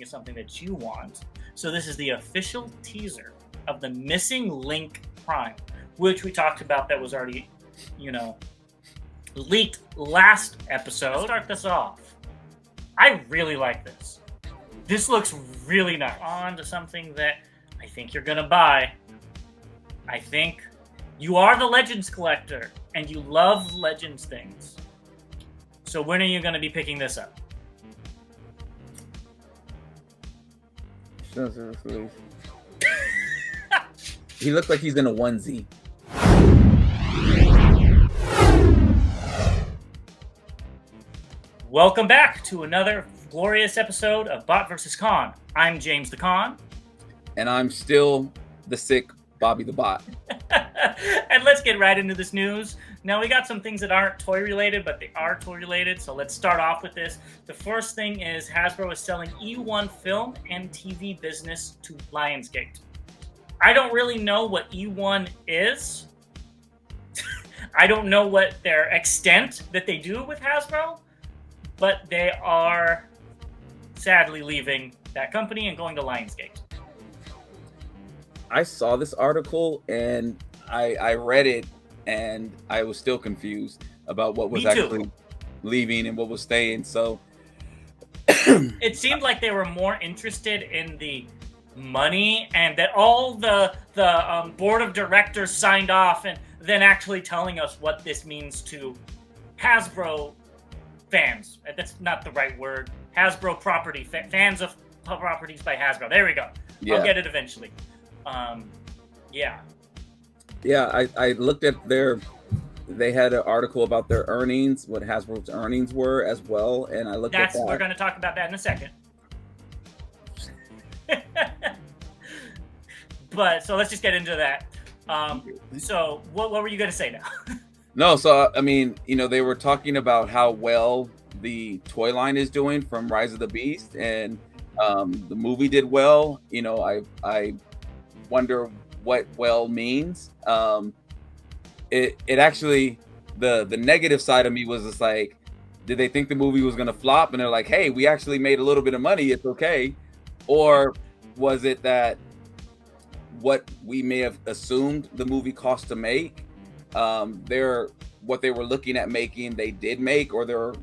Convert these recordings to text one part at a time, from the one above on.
something that you want. So this is the official teaser of the Missing Link Prime, which we talked about that was already, leaked last episode. Let's start this off. I really like this. This looks really nice. On to something that I think you're gonna buy. I think you are the Legends collector and you love Legends things. So when are you gonna be picking this up? He looks like he's in a onesie. Welcome back to another glorious episode of Bot vs. Con. I'm James the Con. And I'm still the sick Bobby the Bot. And let's get right into this news. Now, we got some things that aren't toy related, but they are toy related. So let's start off with this. The first thing is Hasbro is selling E1 film and TV business to Lionsgate. I don't really know what E1 is. I don't know what their extent that they do with Hasbro, but they are sadly leaving that company and going to Lionsgate. I saw this article and I read it and I was still confused about what was actually leaving and what was staying. So it seemed like they were more interested in the money and that all the board of directors signed off and then actually telling us what this means to Hasbro fans. That's not the right word. Hasbro property. Fans of properties by Hasbro. There we go. Yeah. I'll get it eventually. Yeah, I looked at they had an article about their earnings, what Hasbro's earnings were as well, and I looked at that. We're going to talk about that in a second. But, so let's just get into that. So, what were you going to say now? No, so, I mean, they were talking about how well the toy line is doing from Rise of the Beast, and the movie did well. I wonder what well means. It actually, the negative side of me was just like, did they think the movie was going to flop? And they're like, hey, we actually made a little bit of money. It's okay. Or was it that what we may have assumed the movie cost to make, what they were looking at making, they did make, or they're,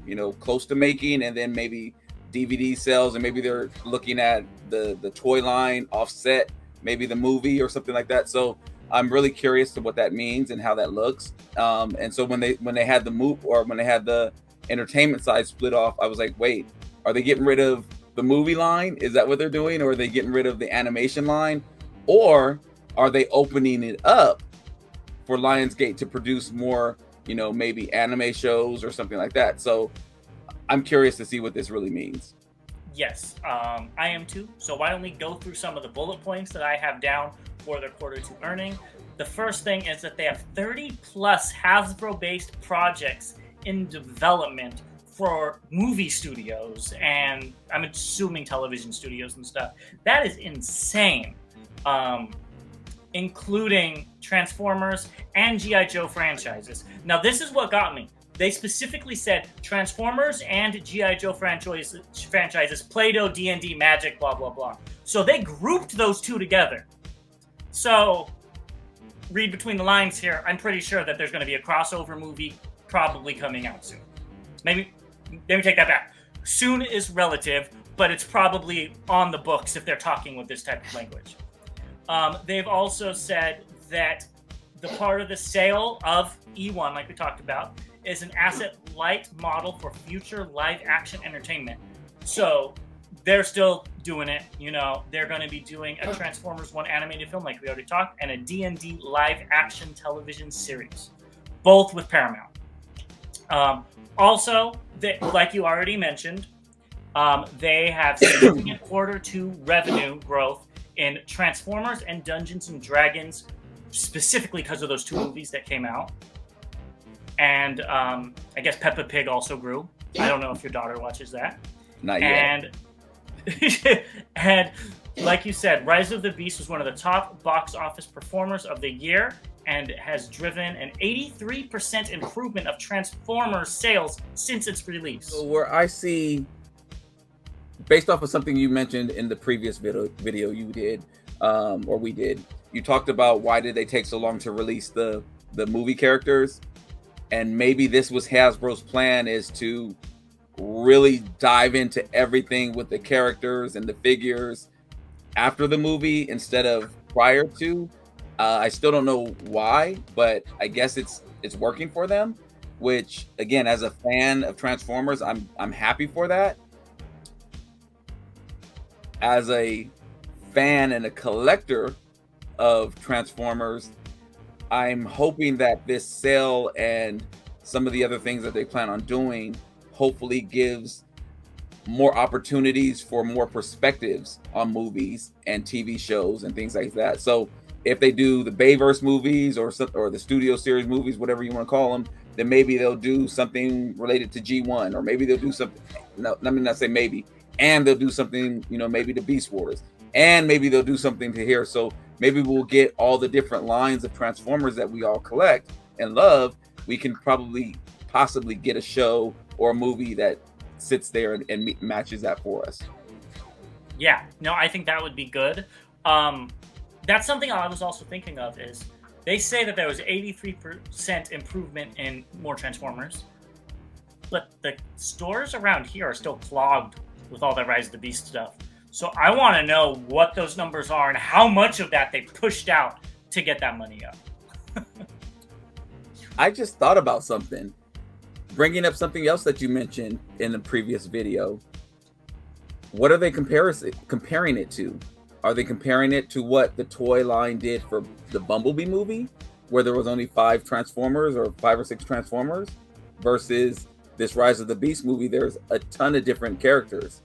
close to making, and then maybe DVD sales, and maybe they're looking at the toy line offset maybe the movie or something like that. So I'm really curious to what that means and how that looks. And so when they had the move, or when they had the entertainment side split off, I was like, wait, are they getting rid of the movie line? Is that what they're doing? Or are they getting rid of the animation line? Or are they opening it up for Lionsgate to produce more, maybe anime shows or something like that? So I'm curious to see what this really means. Yes, I am too. So why don't we go through some of the bullet points that I have down for their quarter two earning. The first thing is that they have 30 plus Hasbro-based projects in development for movie studios, and I'm assuming television studios and stuff. That is insane. Including Transformers and G.I. Joe franchises. Now, this is what got me. They specifically said Transformers and G.I. Joe franchises, Play-Doh, D&D, Magic, blah, blah, blah. So they grouped those two together. So, read between the lines here, I'm pretty sure that there's going to be a crossover movie probably coming out soon. Maybe, let me take that back. Soon is relative, but it's probably on the books if they're talking with this type of language. They've also said that the part of the sale of E1, like we talked about, is an asset-light model for future live-action entertainment. So they're still doing it. They're going to be doing a Transformers 1 animated film, like we already talked, and a D&D live-action television series, both with Paramount. Also, like you already mentioned, they have significant quarter two revenue growth in Transformers and Dungeons and Dragons, specifically because of those two movies that came out. And I guess Peppa Pig also grew. I don't know if your daughter watches that. Not yet. And like you said, Rise of the Beast was one of the top box office performers of the year and has driven an 83% improvement of Transformers sales since its release. So where I see based off of something you mentioned in the previous video you did, or we did, you talked about why did they take so long to release the movie characters, and maybe this was Hasbro's plan, is to really dive into everything with the characters and the figures after the movie instead of prior to. I still don't know why, but I guess it's working for them, which again, as a fan of Transformers, I'm happy for that. As a fan and a collector of Transformers, I'm hoping that this sale and some of the other things that they plan on doing hopefully gives more opportunities for more perspectives on movies and TV shows and things like that. So if they do the Bayverse movies or the Studio Series movies, whatever you want to call them, then maybe they'll do something related to G1, or maybe they'll do something. No, let me not say maybe. And they'll do something, maybe to Beast Wars, and maybe they'll do something to here. So maybe we'll get all the different lines of Transformers that we all collect and love. We can possibly get a show or a movie that sits there and matches that for us. Yeah, no, I think that would be good. That's something I was also thinking of, is they say that there was 83% improvement in more Transformers, but the stores around here are still clogged with all that Rise of the Beast stuff. So I want to know what those numbers are and how much of that they pushed out to get that money up. I just thought about something. Bringing up something else that you mentioned in the previous video. What are they comparing it to? Are they comparing it to what the toy line did for the Bumblebee movie, where there was only 5 Transformers or 5 or 6 Transformers, versus this Rise of the Beast movie? There's a ton of different characters.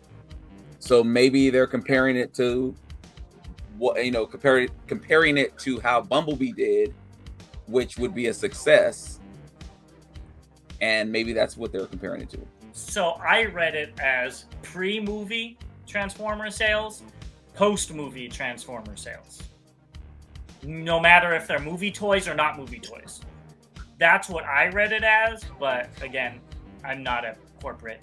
So maybe they're comparing it to what, comparing it to how Bumblebee did, which would be a success. And maybe that's what they're comparing it to. So I read it as pre-movie Transformer sales, post-movie Transformer sales. No matter if they're movie toys or not movie toys. That's what I read it as, but again, I'm not a corporate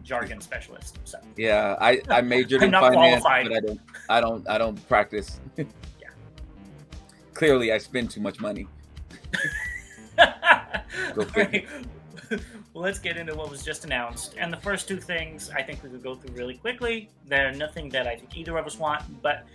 jargon specialist. So yeah, I majored in finance, but I don't practice. Yeah. Clearly, I spend too much money. Right. Well, let's get into what was just announced. And the first 2 things I think we could go through really quickly. They're nothing that I think either of us want, but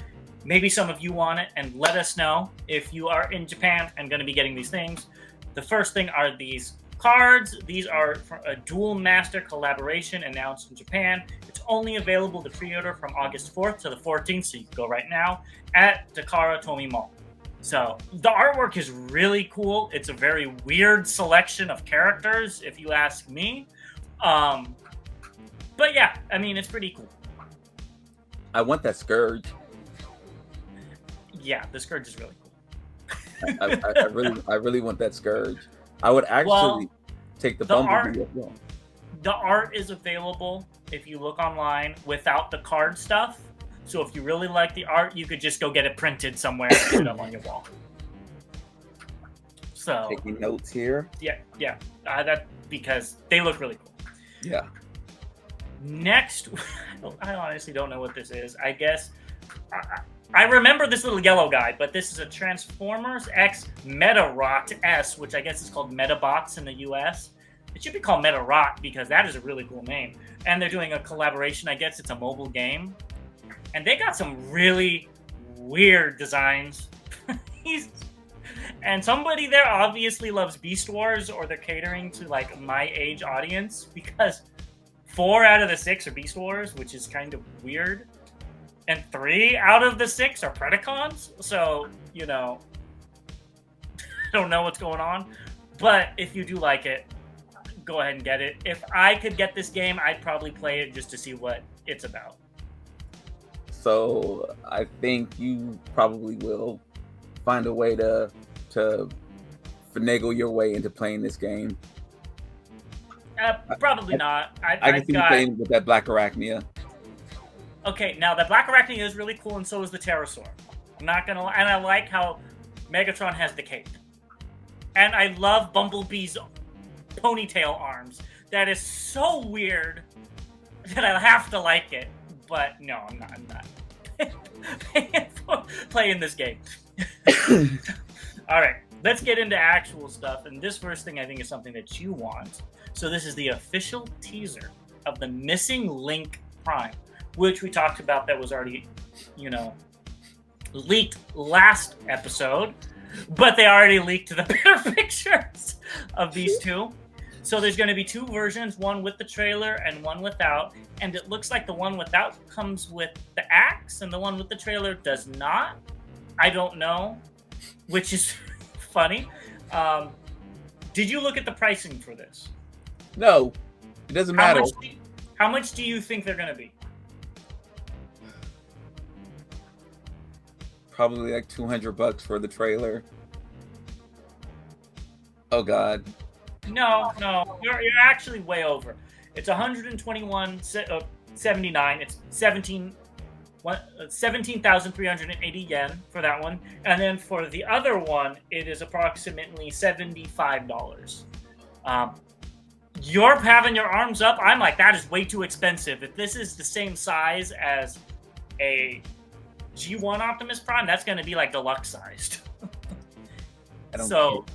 maybe some of you want it, and let us know if you are in Japan and going to be getting these things. The first thing are these cards. These are a Dual Master collaboration announced in Japan. It's only available to pre-order from August 4th to the 14th, so you can go right now at Takara Tomy Mall. So the artwork is really cool. It's a very weird selection of characters, if you ask me. But yeah, I mean, it's pretty cool. I want that Scourge. Yeah, the Scourge is really cool. I really want that Scourge. I would actually take the Bumblebee as well. The art is available if you look online without the card stuff. So if you really like the art, you could just go get it printed somewhere and put it up on your wall. So taking notes here. Yeah. That because they look really cool. Yeah. Next, I honestly don't know what this is. I guess I remember this little yellow guy, but this is a Transformers X Metarot S, which I guess is called Metabots in the US. It should be called Metarot because that is a really cool name. And they're doing a collaboration. I guess it's a mobile game. And they got some really weird designs. And somebody there obviously loves Beast Wars, or they're catering to like my age audience, because 4 out of the 6 are Beast Wars, which is kind of weird. And 3 out of the 6 are Predacons. So, I don't know what's going on. But if you do like it, go ahead and get it. If I could get this game, I'd probably play it just to see what it's about. So I think you probably will find a way to finagle your way into playing this game. Probably not. I can see you playing with that Black Arachnia. Okay, now the Black Arachnia is really cool, and so is the Pterosaur. I'm not gonna lie, and I like how Megatron has the cape. And I love Bumblebee's ponytail arms. That is so weird. that I have to like it. But no, I'm not. I'm not paying for playing this game. All right, let's get into actual stuff. And this first thing I think is something that you want. So this is the official teaser of the Missing Link Prime, which we talked about. That was already, leaked last episode, but they already leaked the better pictures of these two. So there's going to be two versions, one with the trailer and one without. And it looks like the one without comes with the axe and the one with the trailer does not. I don't know, which is funny. Did you look at the pricing for this? No, it doesn't matter. How much do you think they're going to be? Probably like $200 for the trailer. Oh God. No, you're actually way over. It's 121.79. It's 17,380 yen for that one, and then for the other one, it is approximately $75. You're having your arms up. I'm like, that is way too expensive. If this is the same size as a G1 Optimus Prime, that's going to be like deluxe sized. So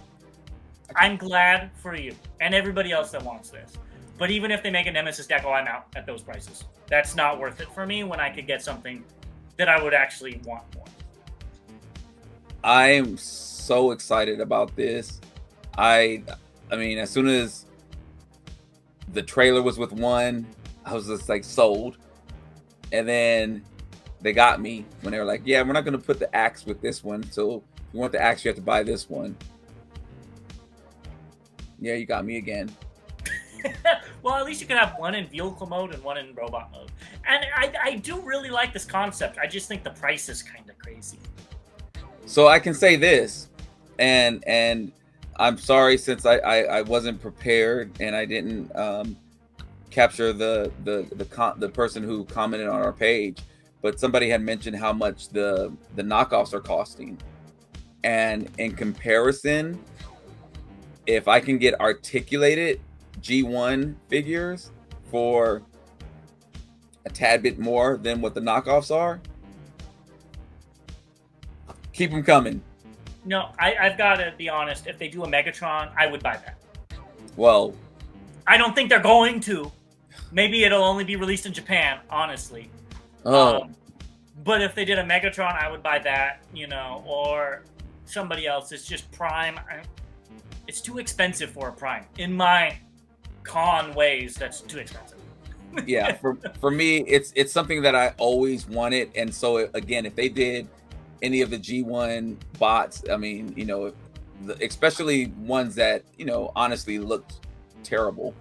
I'm glad for you and everybody else that wants this. But even if they make a Nemesis deck, I'm out at those prices. That's not worth it for me when I could get something that I would actually want more. I am so excited about this. I mean, as soon as the trailer was with one, I was just like sold. And then they got me when they were like, yeah, we're not going to put the axe with this one. So if you want the axe, you have to buy this one. Yeah, you got me again. Well, at least you can have one in vehicle mode and one in robot mode. And I do really like this concept. I just think the price is kind of crazy. So I can say this, and I'm sorry since I wasn't prepared and I didn't capture the person who commented on our page, but somebody had mentioned how much the knockoffs are costing. And in comparison, if I can get articulated G1 figures for a tad bit more than what the knockoffs are, keep them coming. No, I've got to be honest. If they do a Megatron, I would buy that. Well, I don't think they're going to. Maybe it'll only be released in Japan, honestly. oh, But if they did a Megatron, I would buy that, or somebody else. It's just Prime. It's too expensive for a Prime. In my con ways, that's too expensive. yeah, for me, it's something that I always wanted. And so again, if they did any of the G1 bots, I mean, especially ones that, honestly looked terrible,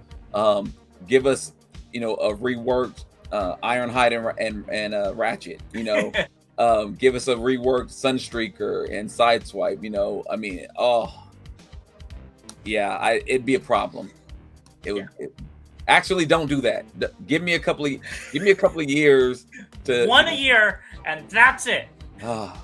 give us, a reworked Ironhide and Ratchet, give us a reworked Sunstreaker and Sideswipe, I mean, yeah, it'd be a problem. Actually, don't do that. Give me a couple of years to one a year, and that's it. Oh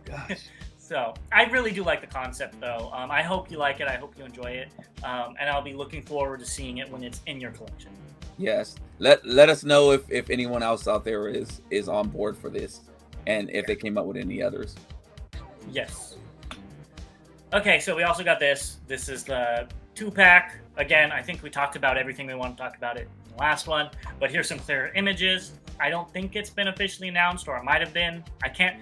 gosh. So I really do like the concept, though. I hope you like it. I hope you enjoy it, and I'll be looking forward to seeing it when it's in your collection. Yes. Let us know if anyone else out there is on board for this, and if they came up with any others. Yes. Okay, so we also got this. This is the 2-pack. Again, I think we talked about everything we want to talk about it in the last one, but here's some clearer images. I don't think it's been officially announced, or it might have been. I can't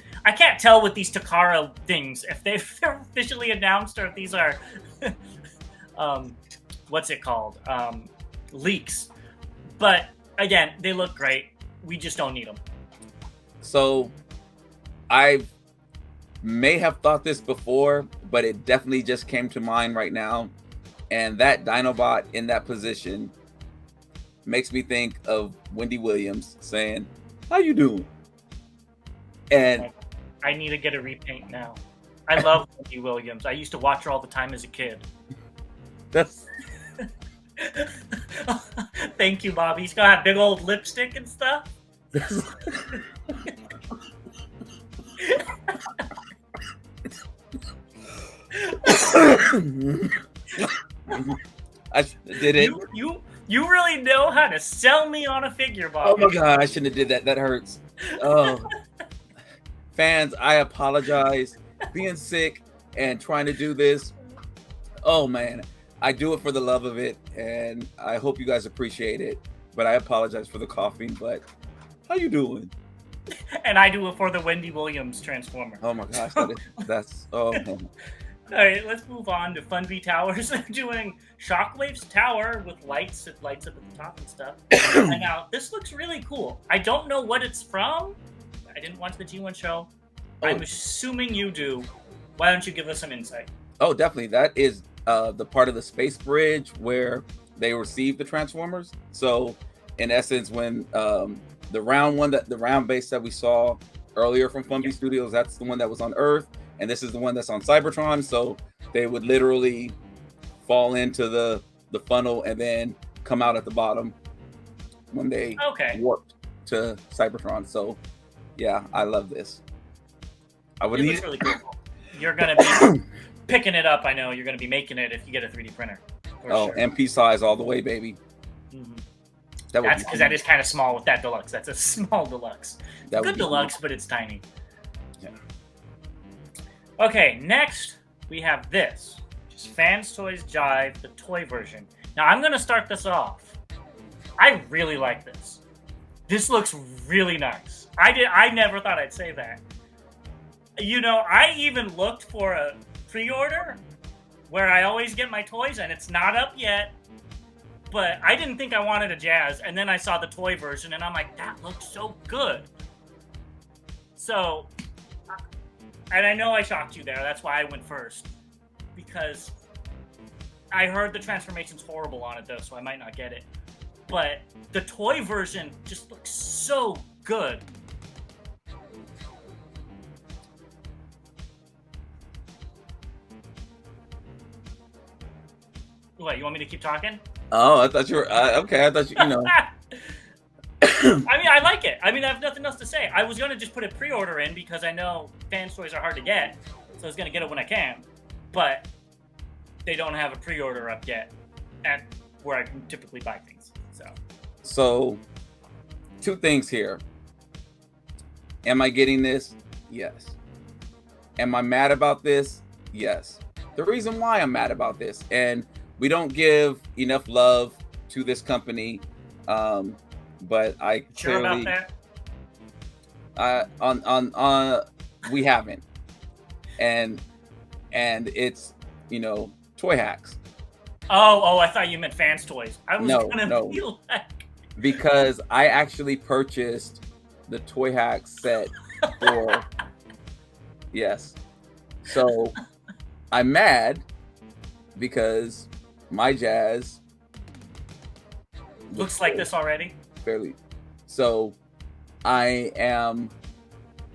tell with these Takara things if they're officially announced or if these are what's it called? Leaks. But again, they look great. We just don't need them. So I may have thought this before, but it definitely just came to mind right now. And that Dinobot in that position makes me think of Wendy Williams saying, "How you doing?" And I need to get a repaint now. I love Wendy Williams. I used to watch her all the time as a kid. That's Thank you, Bobby. He's gonna have big old lipstick and stuff. I did it. You You really know how to sell me on a figure, Oh Bobby. my god, I shouldn't have did that. That hurts. Oh, fans, I apologize. Being sick and trying to do this. Oh man, I do it for the love of it, and I hope you guys appreciate it. But I apologize for the coughing. But how you doing? And I do it for the Wendy Williams Transformer. Oh my gosh, that's oh. All right, let's move on to Funby Towers. They're doing Shockwave's tower with lights. It lights up at the top and stuff. And now this looks really cool. I don't know what it's from. I didn't watch the G1 show. Oh. I'm assuming you do. Why don't you give us some insight? Oh, definitely. That is the part of the space bridge where they received the Transformers. So, in essence, when the round base that we saw earlier from Funby Studios, that's the one that was on Earth, and this is the one that's on Cybertron. So they would literally fall into the funnel and then come out at the bottom when they warped to Cybertron. So yeah, I love this. It looks really cool. You're gonna be picking it up. I know you're gonna be making it if you get a 3D printer. Sure. MP size all the way, baby. Mm-hmm. That's because that is kind of small with that deluxe. That's a small deluxe. Good deluxe, but it's tiny. Yeah. Okay, next we have this. Just Fanstoys Jazz, the toy version. Now I'm gonna start this off. I really like this. This looks really nice. I never thought I'd say that. You know, I even looked for a pre-order where I always get my toys, and it's not up yet. But I didn't think I wanted a Jazz, and then I saw the toy version, and I'm like, that looks so good. So, and I know I shocked you there. That's why I went first. Because I heard the transformation's horrible on it, though, so I might not get it. But the toy version just looks so good. What, you want me to keep talking? Oh, I thought you were okay. I thought you know. I mean, I like it. I mean, I have nothing else to say. I was gonna just put a pre-order in because I know Fanstoys are hard to get, so I was gonna get it when I can. But they don't have a pre-order up yet at where I can typically buy things. So, two things here. Am I getting this? Yes. Am I mad about this? Yes. The reason why I'm mad about this, and we don't give enough love to this company, but I sure clearly about that? We haven't, and it's toy hacks. Oh, I thought you meant Fanstoys. I was gonna feel like because I actually purchased the toy hack set for yes, so I'm mad because my Jazz looks like this already. Fairly. So I am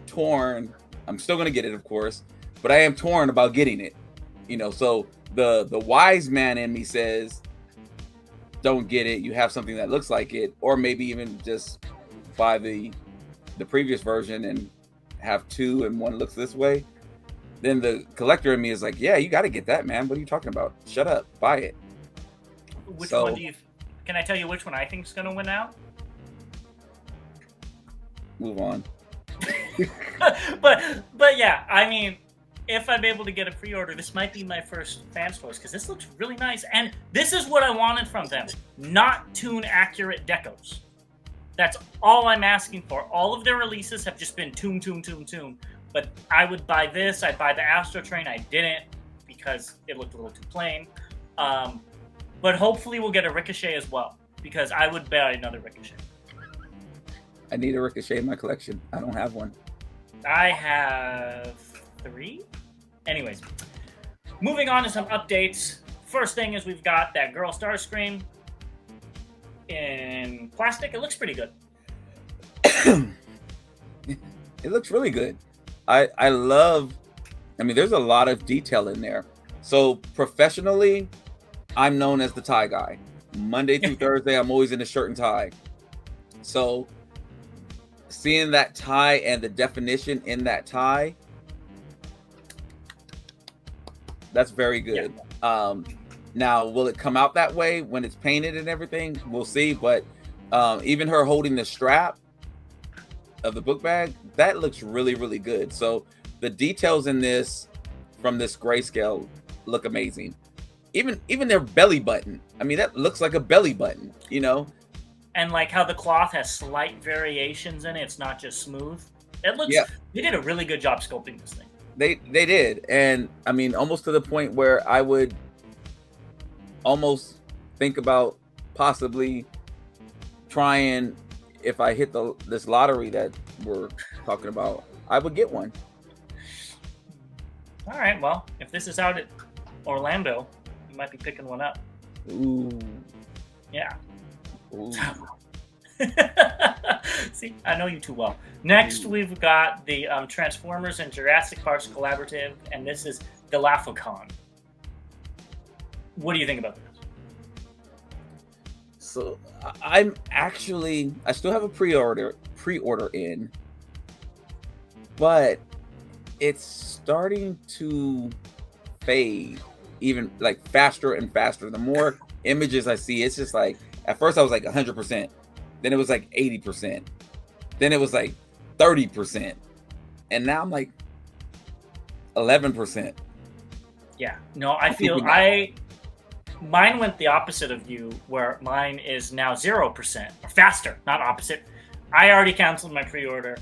torn. I'm still gonna get it, of course, but I am torn about getting it. So the wise man in me says, don't get it. You have something that looks like it, or maybe even just buy the previous version and have two and one looks this way. Then the collector in me is like, yeah, you got to get that, man. What are you talking about? Shut up. Buy it. Which one do you... Can I tell you which one I think is going to win out? Move on. but yeah, I mean, if I'm able to get a pre-order, this might be my first Fanstoys because this looks really nice. And this is what I wanted from them. Not tune-accurate decos. That's all I'm asking for. All of their releases have just been tune. But I would buy this. I'd buy the Astro Train. I didn't because it looked a little too plain. But hopefully we'll get a Ricochet as well because I would buy another Ricochet. I need a Ricochet in my collection. I don't have one. I have 3. Anyways, moving on to some updates. First thing is we've got that Girl Starscream in plastic. It looks pretty good. It looks really good. I love, there's a lot of detail in there. So professionally, I'm known as the tie guy. Monday through Thursday, I'm always in a shirt and tie. So seeing that tie and the definition in that tie, that's very good. Now, will it come out that way when it's painted and everything? We'll see. But even her holding the strap of the book bag, that looks really, really good. So the details in this from this grayscale look amazing. Even their belly button. I mean, that looks like a belly button, you know? And like how the cloth has slight variations in it. It's not just smooth. It looks, Yeah. they did a really good job sculpting this thing. They did. And I mean, almost to the point where I would almost think about possibly trying, if I hit this lottery that we're talking about, I would get one. All right, well, if this is out at Orlando, you might be picking one up. Ooh. Yeah. Ooh. See, I know you too well. Next, we've got the Transformers and Jurassic Parks collaborative, and this is Dilophoton. What do you think about this? So I still have a pre-order in, but it's starting to fade even like faster and faster. The more images I see, it's just like, at first I was like 100%, then it was like 80%, then it was like 30%, and now I'm like 11%. Yeah, no, I feel mine went the opposite of you, where mine is now 0%, or faster, not opposite. I already canceled my pre-order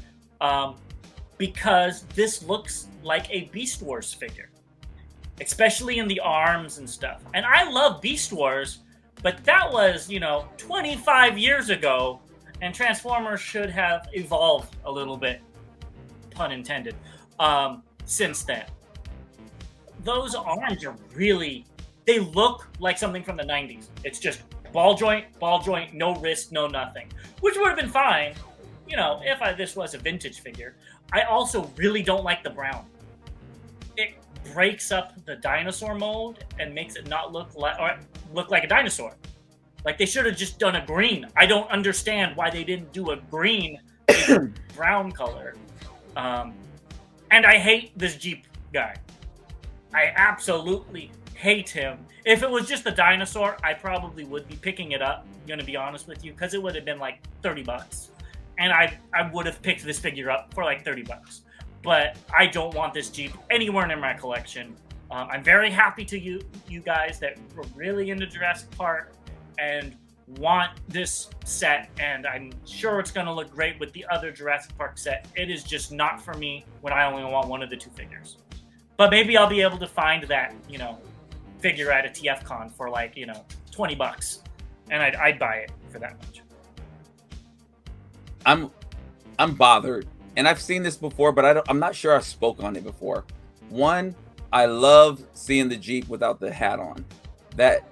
because this looks like a Beast Wars figure, especially in the arms and stuff. And I love Beast Wars, but that was, 25 years ago, and Transformers should have evolved a little bit, pun intended, since then. Those arms are really, they look like something from the 90s. It's just ball joint, no wrist, no nothing, which would have been fine, if this was a vintage figure. I also really don't like the brown. It breaks up the dinosaur mold and makes it not look like a dinosaur. Like, they should have just done a green. I don't understand why they didn't do a green brown color. And I hate this Jeep guy. I absolutely hate him. If it was just a dinosaur, I probably would be picking it up, gonna be honest with you, because it would have been like $30. And I would have picked this figure up for like $30. But I don't want this Jeep anywhere in my collection. I'm very happy to you guys that were really into Jurassic Park and want this set, and I'm sure it's going to look great with the other Jurassic Park set. It is just not for me when I only want one of the two figures. But maybe I'll be able to find that, figure at a TFCon for like, $20, and I'd buy it for that much. I'm bothered, and I've seen this before, but I'm not sure I spoke on it before. One, I love seeing the Jeep without the hat on. That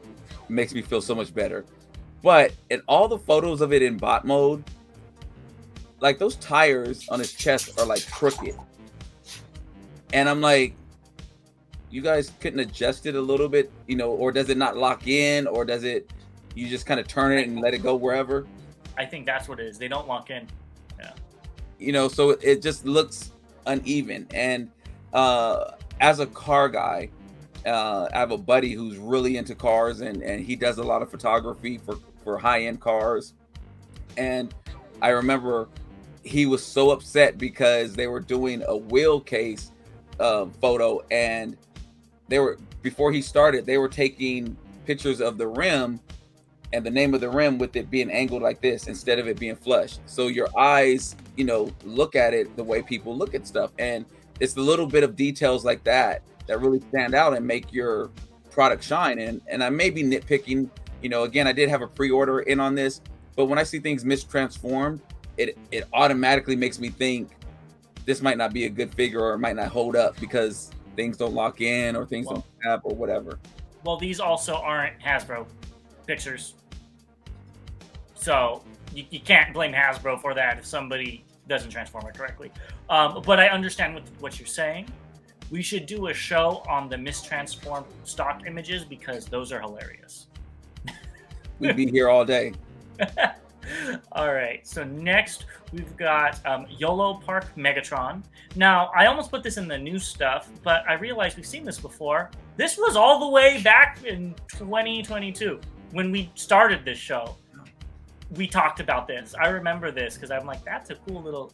makes me feel so much better. But in all the photos of it in bot mode, like, those tires on his chest are like crooked, and I'm like, you guys couldn't adjust it a little bit, or does it not lock in, or does it, you just kind of turn it and let it go wherever? I think that's what it is. They don't lock in. Yeah. So it just looks uneven. And as a car guy, I have a buddy who's really into cars, and he does a lot of photography for high-end cars. And I remember he was so upset because they were doing a wheel case photo, and before he started, they were taking pictures of the rim and the name of the rim with it being angled like this instead of it being flush. So your eyes, look at it the way people look at stuff. And it's the little bit of details like that really stand out and make your product shine. And I may be nitpicking, again, I did have a pre-order in on this, but when I see things mistransformed, it automatically makes me think this might not be a good figure, or it might not hold up because things don't lock in, or things don't snap, or whatever. Well, these also aren't Hasbro pictures. So you can't blame Hasbro for that if somebody doesn't transform it correctly. But I understand what you're saying. We should do a show on the mistransformed stock images, because those are hilarious. We'd be here all day. All right. So next we've got YOLO Park Megatron. Now I almost put this in the new stuff, but I realized we've seen this before. This was all the way back in 2022 when we started this show. We talked about this. I remember this because I'm like, that's a cool little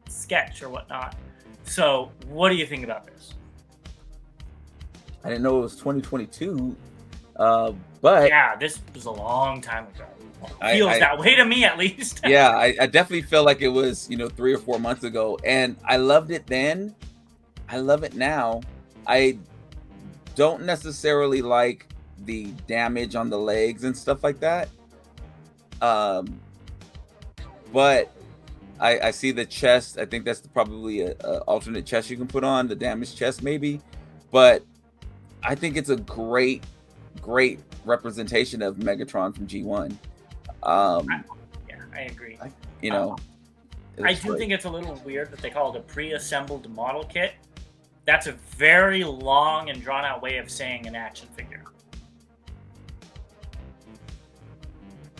sketch or whatnot. So what do you think about this? I didn't know it was 2022, but Yeah, this was a long time ago. I- Feels I- that way to me, at least. yeah, I definitely feel like it was 3 or 4 months ago, and I loved it then. I love it now. I don't necessarily like the damage on the legs and stuff like that. But I see the chest. I think that's probably a alternate chest you can put on, the damaged chest maybe. But I think it's a great representation of Megatron from G1. Yeah, I agree. I do think it's a little weird that they call it a pre-assembled model kit. That's a very long and drawn-out way of saying an action figure.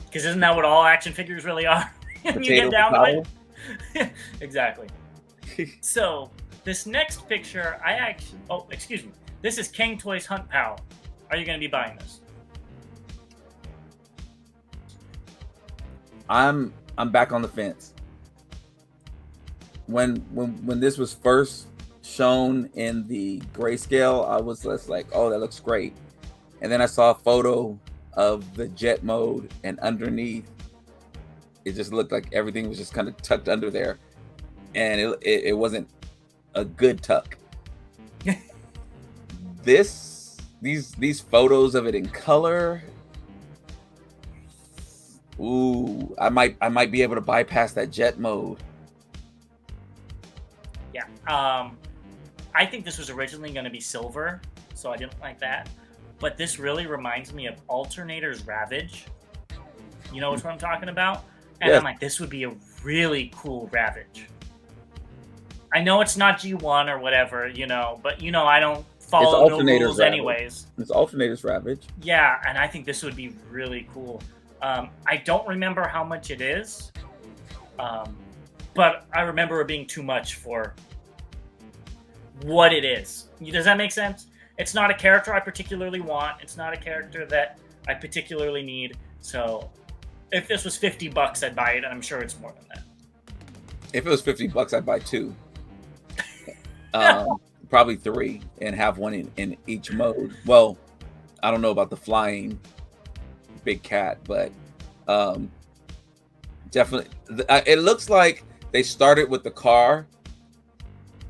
Because isn't that what all action figures really are? When you get down to it. Exactly. So this next picture, excuse me. This is King Toys Hunt Pal. Are you going to be buying this? I'm back on the fence. When this was first shown in the grayscale, I was just like, oh, that looks great. And then I saw a photo of the jet mode, and underneath it just looked like everything was just kind of tucked under there, and it wasn't a good tuck. These photos of it in color, ooh, I might be able to bypass that jet mode. Yeah. I think this was originally going to be silver, so I didn't like that. But this really reminds me of Alternator's Ravage. You know which one I'm talking about? And Yes. I'm like, this would be a really cool Ravage. I know it's not G1 or whatever, but I don't follow no rules anyways. It's Alternator's Ravage. Yeah, and I think this would be really cool. I don't remember how much it is, but I remember it being too much for what it is. Does that make sense? It's not a character I particularly want. It's not a character that I particularly need. So if this was $50, I'd buy it, and I'm sure it's more than that. If it was $50, I'd buy 2. Probably 3, and have one in each mode. Well, I don't know about the flying big cat, but definitely it looks like they started with the car,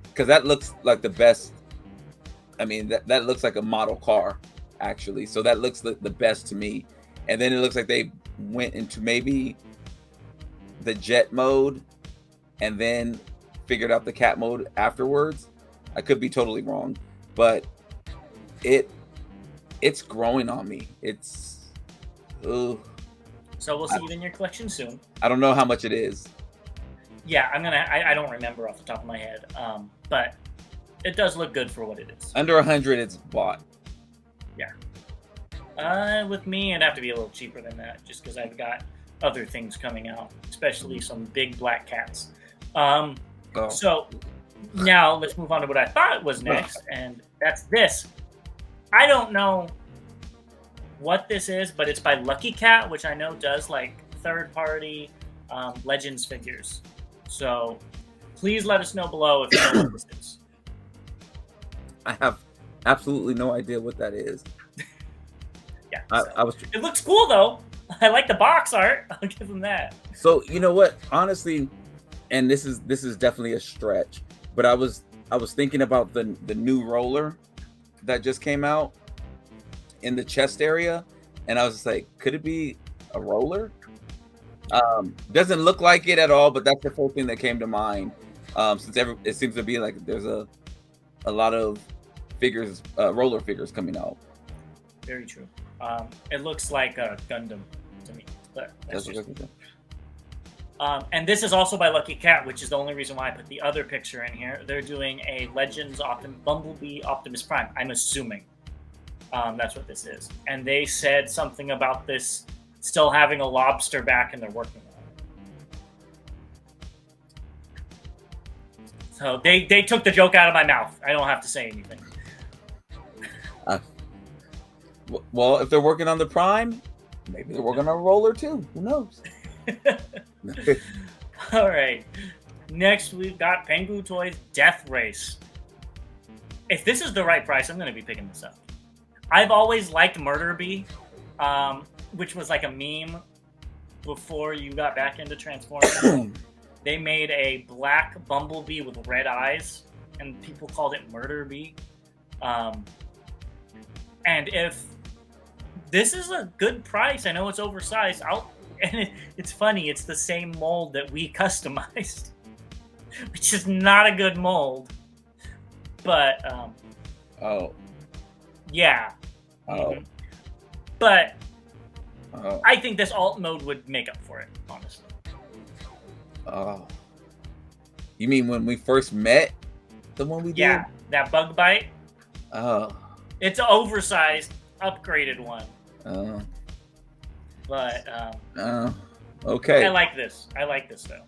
because that looks like the best. I mean, that looks like a model car, actually. So that looks the best to me. And then it looks like they went into maybe the jet mode and then figured out the cat mode afterwards. I could be totally wrong, but it's growing on me. It's so we'll see it in your collection soon. I don't know how much it is. Yeah, I don't remember off the top of my head, but it does look good for what it is. Under 100, it's bought. Yeah. With me, it'd have to be a little cheaper than that, just because I've got other things coming out, especially some big black cats. So now let's move on to what I thought was next, and that's this. I don't know what this is, but it's by Lucky Cat, which I know does like third-party Legends figures. So please let us know below if you know what this is. I have absolutely no idea what that is. Yeah, it looks cool though. I like the box art. I'll give them that. So you know what? Honestly, and this is definitely a stretch, but I was thinking about the new roller that just came out in the chest area, and I was just like, could it be a roller? Doesn't look like it at all, but that's the first thing that came to mind. Since it seems to be like there's a lot of figures, roller figures coming out. Very true. It looks like a Gundam to me, but that's just... and this is also by Lucky Cat, which is the only reason why I put the other picture in here. They're doing a Legends Bumblebee Optimus Prime. I'm assuming that's what this is. And they said something about this still having a lobster back, and they're working on it. So they took the joke out of my mouth. I don't have to say anything. Well, if they're working on the Prime, maybe they're working on a roller too. Who knows? All right. Next, we've got Pengu Toys Death Race. If this is the right price, I'm going to be picking this up. I've always liked Murder Bee, which was like a meme before you got back into Transformers. They made a black bumblebee with red eyes, and people called it Murder Bee. And if this is a good price, I know it's oversized. And it's funny, it's the same mold that we customized, which is not a good mold. But yeah. Mm-hmm. But I think this alt mode would make up for it, honestly. Oh, you mean when we first met, the one we did? Yeah, that bug bite. Oh, it's an oversized, upgraded one. Oh. But okay. I like this though.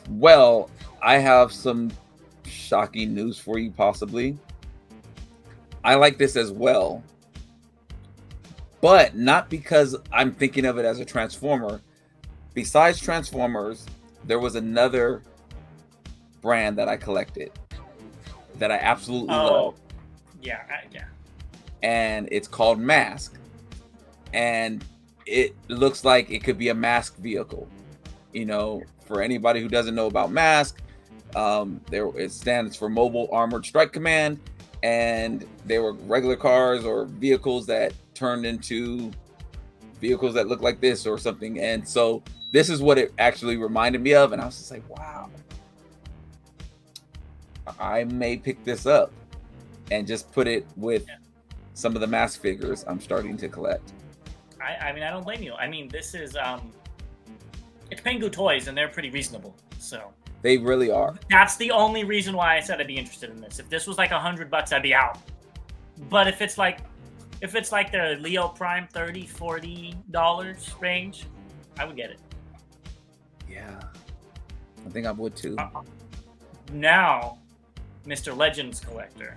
Well, I have some shocking news for you, possibly. I like this as well, but not because I'm thinking of it as a Transformer. Besides Transformers, there was another brand that I collected that I absolutely love. Yeah. And it's called Mask. And it looks like it could be a Mask vehicle. You know, for anybody who doesn't know about Mask, it stands for Mobile Armored Strike Command, and they were regular cars or vehicles that turned into vehicles that look like this or something. And so this is what it actually reminded me of, and I was just like, wow, I may pick this up and just put it with some of the Mask figures I'm starting to collect. I mean, I don't blame you. I mean, this is it's Pengu Toys, and they're pretty reasonable. So they really are. That's the only reason why I said I'd be interested in this. If this was like $100, I'd be out. But if it's like the Leo Prime $30-$40 range, I would get it. Yeah, I think I would too. Now, Mr. Legends Collector.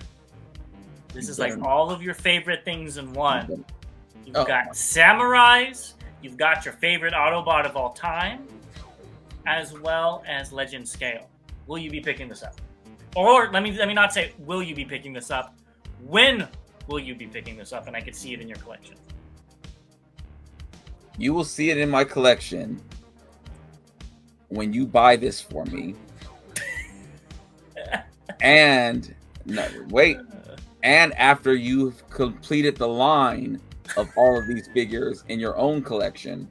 This is like all of your favorite things in one. You've got Samurais, you've got your favorite Autobot of all time, as well as Legend Scale. Will you be picking this up? Or let me not say will you be picking this up. When will you be picking this up and I could see it in your collection? You will see it in my collection when you buy this for me. And after you've completed the line of all of these figures in your own collection,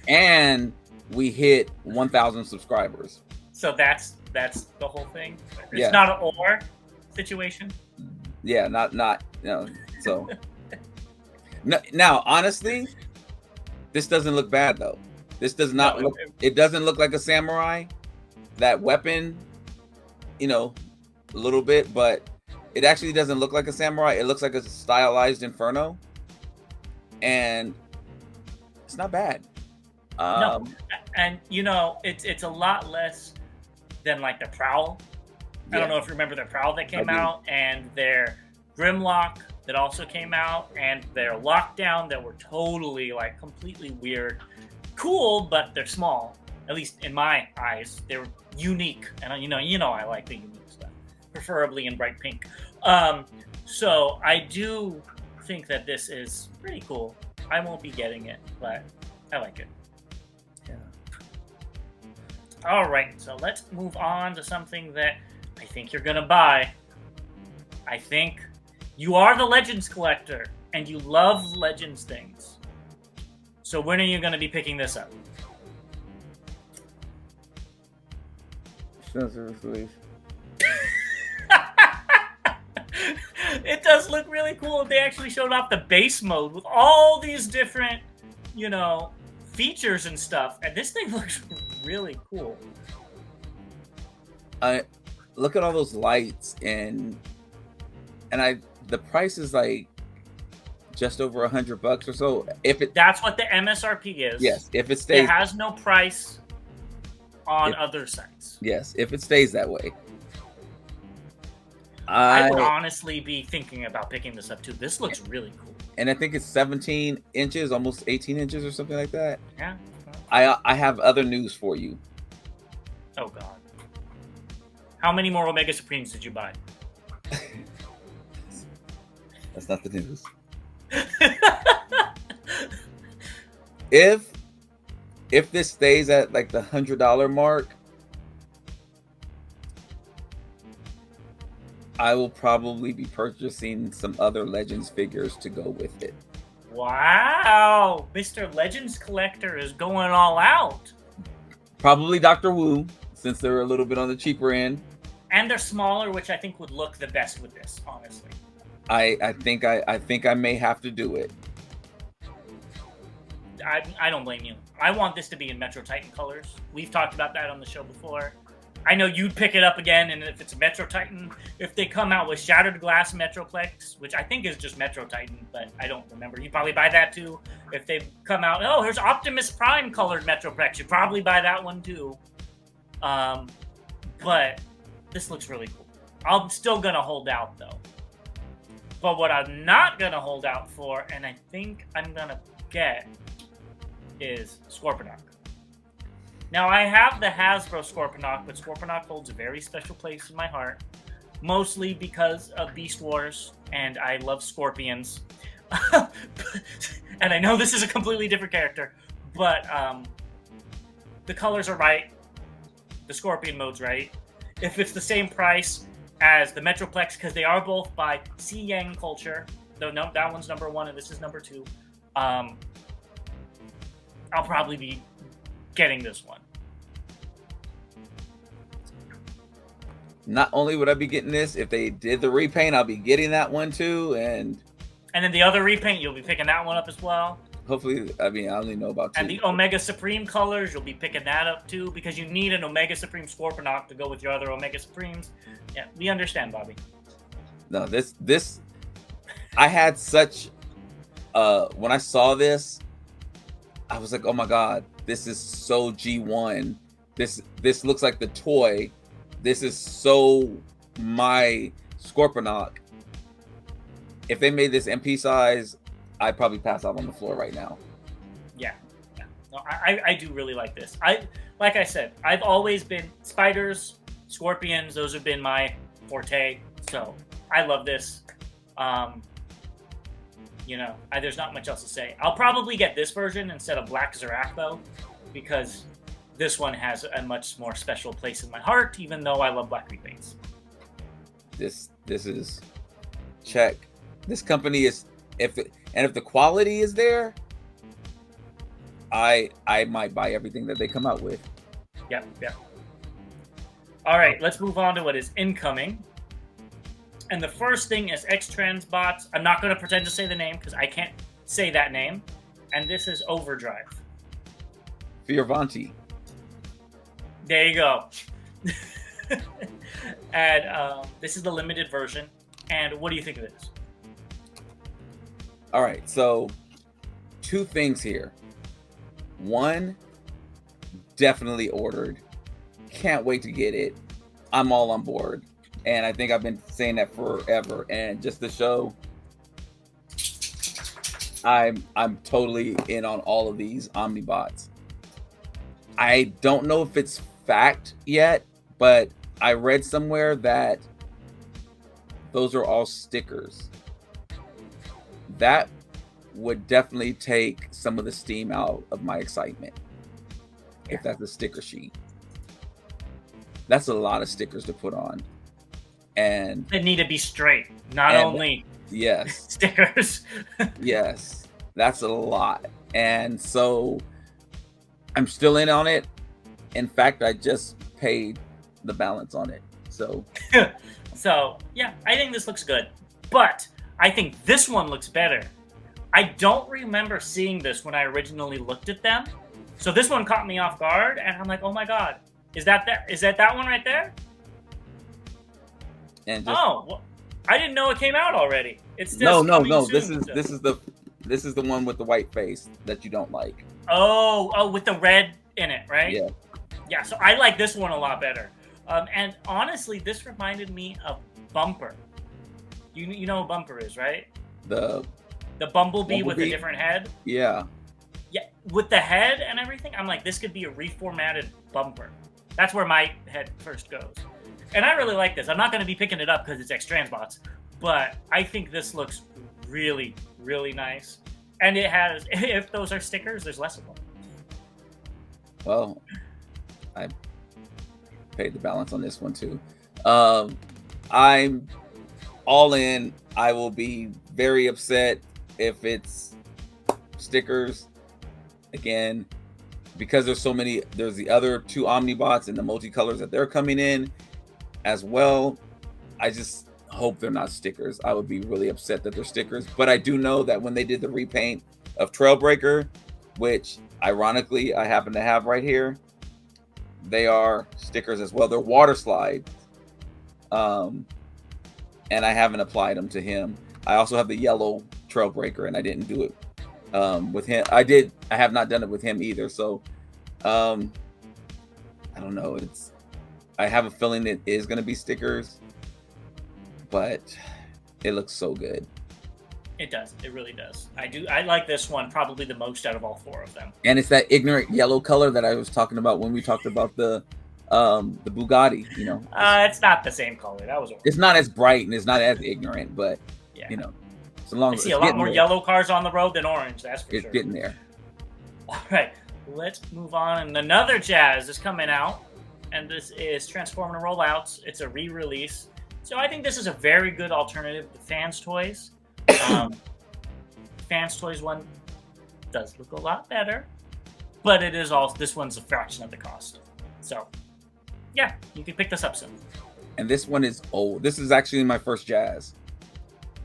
and we hit 1,000 subscribers. So that's the whole thing. It's not an or situation. Yeah, not so. Now, honestly, this doesn't look bad though. This does not look. It doesn't look like a samurai. That weapon, a little bit, but it actually doesn't look like a samurai. It looks like a stylized Inferno, and it's not bad. No, and it's a lot less than like the Prowl. I don't know if you remember the Prowl that came out, and their Grimlock that also came out, and their Lockdown that were totally like completely weird, cool, but they're small. At least in my eyes, they're unique, and I like the unique stuff, preferably in bright pink. So I do think that this is pretty cool. I won't be getting it, but I like it. Yeah. All right, so let's move on to something that I think you're gonna buy. I think you are the Legends collector, and you love Legends things. So when are you gonna be picking this up? It does look really cool. They actually showed off the base mode with all these different, features and stuff. And this thing looks really cool. I look at all those lights, and the price is like just over $100 or so. That's what the MSRP is. Yes, if it stays. It has no price on other sites. Yes, if it stays that way. I would honestly be thinking about picking this up too. This looks really cool. And I think it's 17 inches, almost 18 inches or something like that. Yeah. I have other news for you. Oh, God. How many more Omega Supremes did you buy? That's not the news. If this stays at like the $100 mark, I will probably be purchasing some other Legends figures to go with it. Wow, Mr. Legends Collector is going all out. Probably Dr. Wu, since they're a little bit on the cheaper end. And they're smaller, which I think would look the best with this, honestly. I think I may have to do it. I don't blame you. I want this to be in Metro Titan colors. We've talked about that on the show before. I know you'd pick it up again, and if it's Metro Titan, if they come out with Shattered Glass Metroplex, which I think is just Metro Titan, but I don't remember, you'd probably buy that too. If they come out, oh, here's Optimus Prime colored Metroplex, you'd probably buy that one too. But this looks really cool. I'm still going to hold out, though. But what I'm not going to hold out for, and I think I'm going to get, is Scorponok. Now, I have the Hasbro Scorponok, but Scorponok holds a very special place in my heart, mostly because of Beast Wars, and I love scorpions. And I know this is a completely different character, but the colors are right. The Scorpion mode's right. If it's the same price as the Metroplex, because they are both by Si Yang Culture, though no, that one's number 1 and this is number 2, I'll probably be getting this one. Not only would I be getting this, if they did the repaint, I'll be getting that one too, and then the other repaint, you'll be picking that one up as well. Hopefully, I mean, I only know about 2. And the Omega Supreme colors, you'll be picking that up too, because you need an Omega Supreme Scorponok to go with your other Omega Supremes. Yeah, we understand, Bobby. No, this, I had such, when I saw this, I was like, oh my God, this is so G1. This looks like the toy. This is so my Scorponok. If they made this MP size, I'd probably pass out on the floor right now. Yeah. No, I do really like this. Like I said, I've always been spiders, scorpions. Those have been my forte. So I love this. There's not much else to say. I'll probably get this version instead of Black Zarak though, because this one has a much more special place in my heart, even though I love black repaints. This is check. This company is if the quality is there, I might buy everything that they come out with. Yep. All right, let's move on to what is incoming. And the first thing is X-Transbots. I'm not going to pretend to say the name because I can't say that name. And this is Overdrive. Fioravanti. There you go. And this is the limited version. And what do you think of this? All right, so 2 things here. 1, definitely ordered. Can't wait to get it. I'm all on board. And I think I've been saying that forever. And just to show, I'm totally in on all of these Omnibots. I don't know if it's fact yet, but I read somewhere that those are all stickers. That would definitely take some of the steam out of my excitement. If that's a sticker sheet. That's a lot of stickers to put on. And they need to be straight, not only stickers. Yes, that's a lot. And so I'm still in on it. In fact, I just paid the balance on it. So yeah, I think this looks good. But I think this one looks better. I don't remember seeing this when I originally looked at them. So this one caught me off guard, and I'm like, oh my God, is that that one right there? And well, I didn't know it came out already. It's just no. This is the one with the white face that you don't like. Oh, with the red in it, right? Yeah. Yeah, so I like this one a lot better. And honestly, this reminded me of Bumper. You know what Bumper is, right? The The Bumblebee with a Bumblebee? different head. Yeah. Yeah, with the head and everything, I'm like, this could be a reformatted Bumper. That's where my head first goes. And I really like this. I'm not going to be picking it up because it's X-Transbots, but I think this looks really, really nice. And it has, if those are stickers, there's less of them. Well, I paid the balance on this one too. I'm all in. I will be very upset if it's stickers again, because there's so many. There's the other two Omnibots and the multicolors that they're coming in as well. I just hope they're not stickers. I would be really upset that they're stickers. But I do know that when they did the repaint of Trailbreaker, which ironically I happen to have right here, they are stickers as well. They're water slides. And I haven't applied them to him. I also have the yellow Trailbreaker, and I didn't do it with him. I have not done it with him either. So I don't know. I have a feeling it is going to be stickers, but it looks so good. It does. It really does. I like this one probably the most out of all four of them. And it's that ignorant yellow color that I was talking about when we talked about the Bugatti. You know, it's not the same color. That was. It's not as bright and it's not as ignorant, but yeah. You know, so long I as see a lot more yellow cars on the road than orange. That's for sure. It's getting there. All right, let's move on. And another Jazz is coming out, and this is Transformer Rollouts. It's a re-release, so I think this is a very good alternative to Fanstoys. Fanstoys one does look a lot better, but it is also this one's a fraction of the cost. So, yeah, you can pick this up soon. And this one is old. This is actually my first Jazz.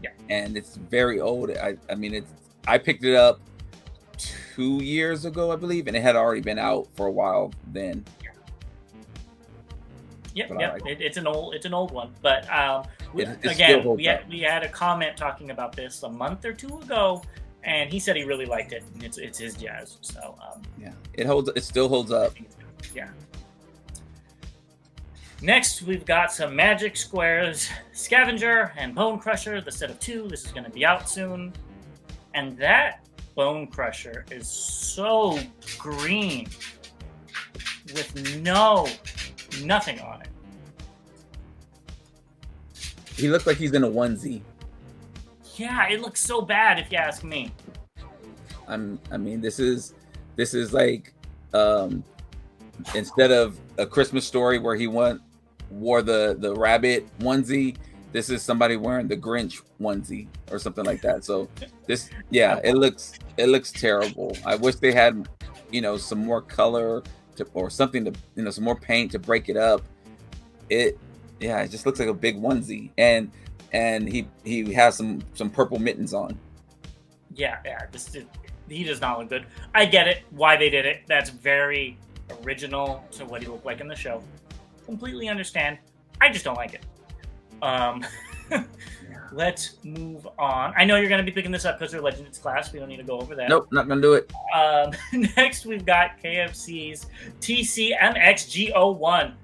Yeah, and it's very old. I mean, I picked it up 2 years ago, I believe, and it had already been out for a while then. Yeah, it's an old one. But we had a comment talking about this a month or two ago, and he said he really liked it. And it's his Jazz, so yeah, it still holds up. Yeah. Next, we've got some Magic Squares, Scavenger and Bone Crusher, the set of two. This is going to be out soon. And that Bone Crusher is so green with nothing on it. He looks like he's in a onesie. Yeah, it looks so bad if you ask me. I mean, this is like instead of A Christmas Story where he wore the rabbit onesie, this is somebody wearing the Grinch onesie or something like that. So this, yeah, it looks terrible. I wish they had, some more color or something to, some more paint to break it up. It just looks like a big onesie, and he has some purple mittens on. Yeah, he does not look good. I get it why they did it. That's very original to what he looked like in the show. Completely understand. I just don't like it. Let's move on. I know you're going to be picking this up because they're Legends class. We don't need to go over that. Nope, not going to do it. Next, we've got KFC's TCMXG01.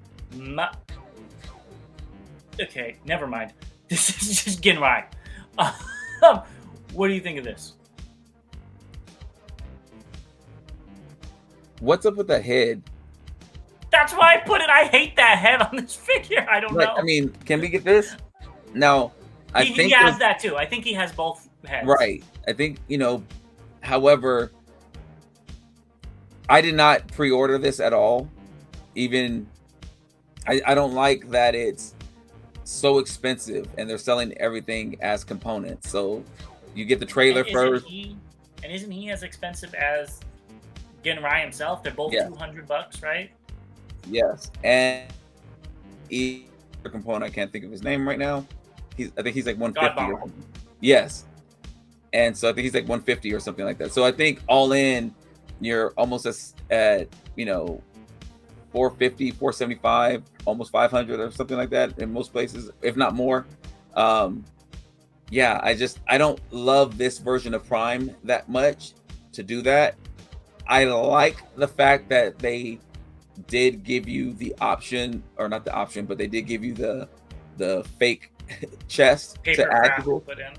Okay, never mind. This is just Ginrai. What do you think of this? What's up with the head? That's why I put it. I hate that head on this figure. I don't know. I mean, can we get this? Now, I think he has that too. I think he has both heads. Right. I think, however, I did not pre-order this at all. Even, I don't like that it's so expensive and they're selling everything as components. So you get the trailer first. Isn't he as expensive as Ginrai himself? They're both $200, right? Yes, and each component, I can't think of his name right now. I think he's like 150 or something. Yes, and so I think he's like 150 or something like that. So I think all in, you're almost at 450, 475, almost 500 or something like that in most places, if not more. I don't love this version of Prime that much to do that. I like the fact that they did give you the option, or not the option, but they did give you the fake chest Paper to add craft to. put in.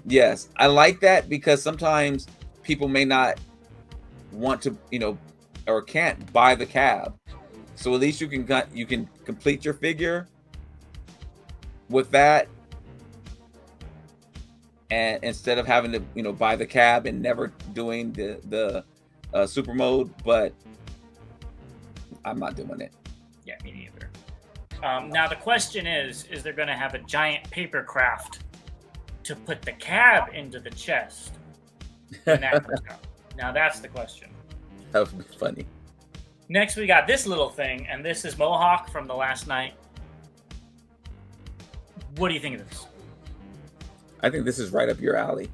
Yes, I like that because sometimes people may not want to, or can't buy the cab. So at least you can complete your figure with that, and instead of having to buy the cab and never doing the super mode. But I'm not doing it. Yeah, me neither. Now the question is they're going to have a giant paper craft to put the cab into the chest when that comes out? Now that's the question. That would be funny. Next, we got this little thing, and this is Mohawk from the last night. What do you think of this? I think this is right up your alley.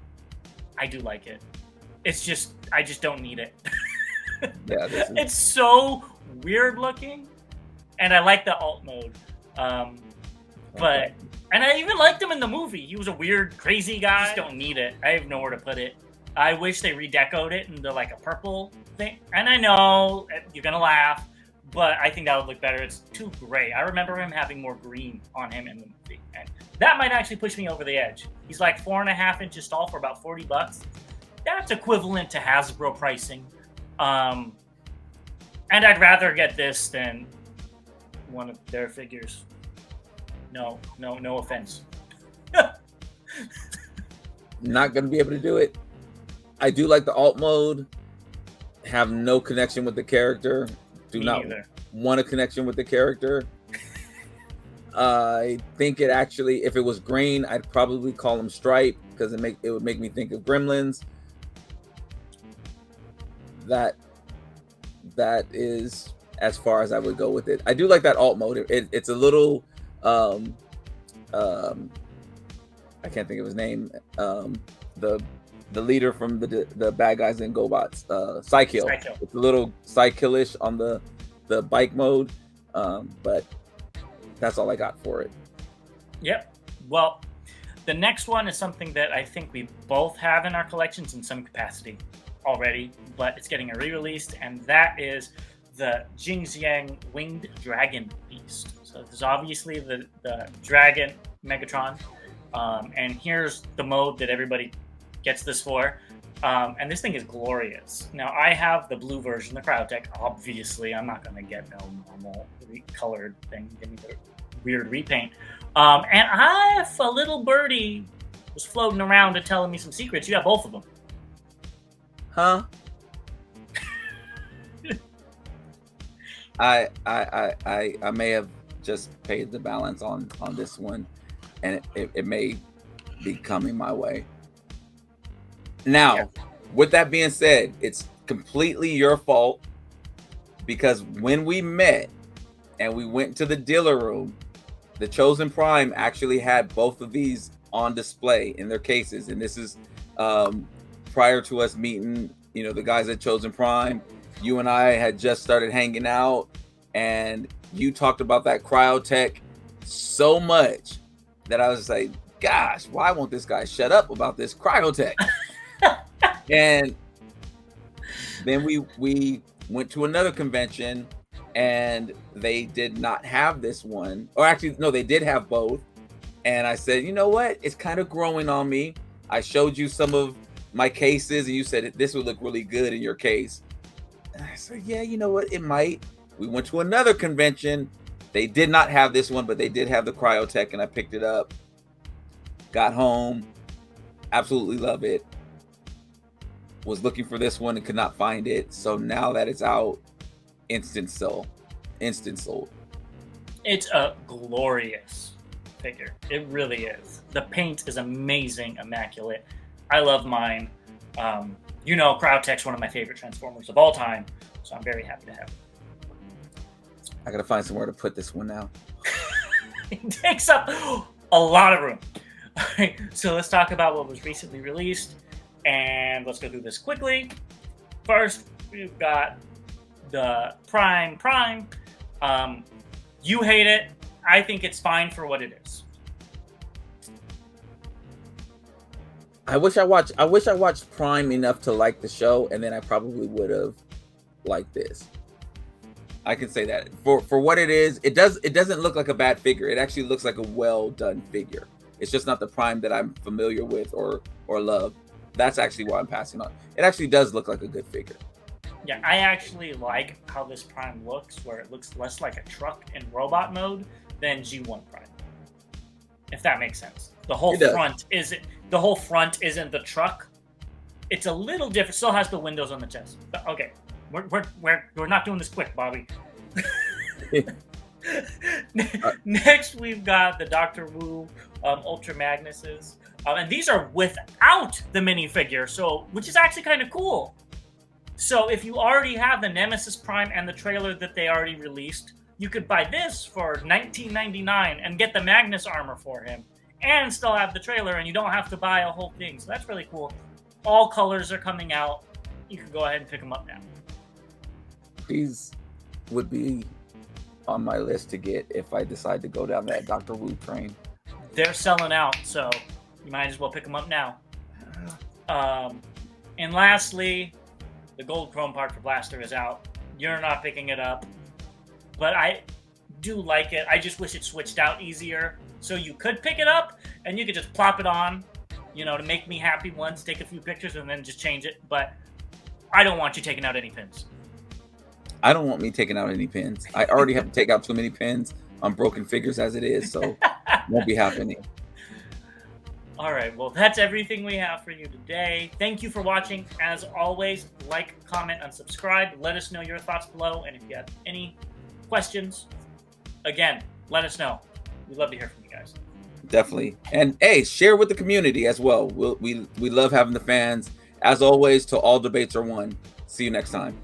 I do like it. It's just, I just don't need it. Yeah, it's so weird looking, and I like the alt mode. But and I even liked him in the movie. He was a weird, crazy guy. I just don't need it. I have nowhere to put it. I wish they redecoed it into like a purple thing. And I know you're gonna laugh, but I think that would look better. It's too gray. I remember him having more green on him in the movie, and that might actually push me over the edge. He's like 4.5 inches tall for about $40. That's equivalent to Hasbro pricing. And I'd rather get this than one of their figures. No offense. Not gonna be able to do it. I do like the alt mode. Have no connection with the character. Do not want a connection with the character. I think it actually, if it was green, I'd probably call him Stripe because it would make me think of Gremlins. That is as far as I would go with it. I do like that alt mode. It's a little I can't think of his name. The leader from the bad guys in GoBots, Psykill. It's a little Psykillish on the bike mode, but that's all I got for it. Yep. Well, the next one is something that I think we both have in our collections in some capacity already, but it's getting a re-release, and that is the Jingxiang Winged Dragon Beast. So this is obviously the Dragon Megatron, and here's the mode that everybody gets this for, and this thing is glorious. Now I have the blue version, the Cryotech. Obviously, I'm not gonna get no normal colored thing. Give me the weird repaint. And if a little birdie was floating around and telling me some secrets, you have both of them. Huh? I may have just paid the balance on this one, and it may be coming my way. Now, with that being said, it's completely your fault, because when we met and we went to the dealer room, the Chosen Prime actually had both of these on display in their cases, and this is prior to us meeting, the guys at Chosen Prime. You and I had just started hanging out, and you talked about that Cryotech so much that I was like, gosh, why won't this guy shut up about this Cryotech? And then we went to another convention, and they did not have this one. Or actually, no, they did have both. And I said, you know what? It's kind of growing on me. I showed you some of my cases, and you said this would look really good in your case. And I said, yeah, you know what? It might. We went to another convention. They did not have this one, but they did have the Cryotech, and I picked it up. Got home. Absolutely love it. Was looking for this one and could not find it. So now that it's out, instant sold. It's a glorious figure. It really is. The paint is amazing, immaculate. I love mine. Cryotech's one of my favorite Transformers of all time, so I'm very happy to have it. I gotta find somewhere to put this one now. It takes up a lot of room. All right, so let's talk about what was recently released, and let's go through this quickly. First, we've got the Prime. You hate it. I think it's fine for what it is. I wish I watched Prime enough to like the show, and then I probably would have liked this. I can say that for what it is. It doesn't look like a bad figure. It actually looks like a well done figure. It's just not the Prime that I'm familiar with or love. That's actually why I'm passing on. It actually does look like a good figure. Yeah, I actually like how this Prime looks, where it looks less like a truck in robot mode than G1 Prime. If that makes sense. The whole front isn't the truck. It's a little different. Still has the windows on the chest. But okay, we're not doing this quick, Bobby. Next, we've got the Doctor Wu Ultra Magnuses, and these are without the minifigure, so which is actually kind of cool. So if you already have the Nemesis Prime and the trailer that they already released, you could buy this for $19.99 and get the Magnus armor for him, and still have the trailer, and you don't have to buy a whole thing. So that's really cool. All colors are coming out. You can go ahead and pick them up now. These would be on my list to get if I decide to go down that Dr. Wu train. They're selling out, so you might as well pick them up now. And lastly, the gold chrome part for Blaster is out. You're not picking it up, but I do like it. I just wish it switched out easier, so you could pick it up and you could just plop it on, you know, to make me happy once, take a few pictures, and then just change it. But I don't want you taking out any pins. I don't want me taking out any pins. I already have to take out too many pins on broken figures as it is, so won't be happening. All right, well, that's everything we have for you today. Thank you for watching. As always, like, comment, and subscribe. Let us know your thoughts below, and if you have any questions, again, let us know. We'd love to hear from you guys. Definitely. And hey, share with the community as well. We love having the fans. As always, till all debates are won. See you next time.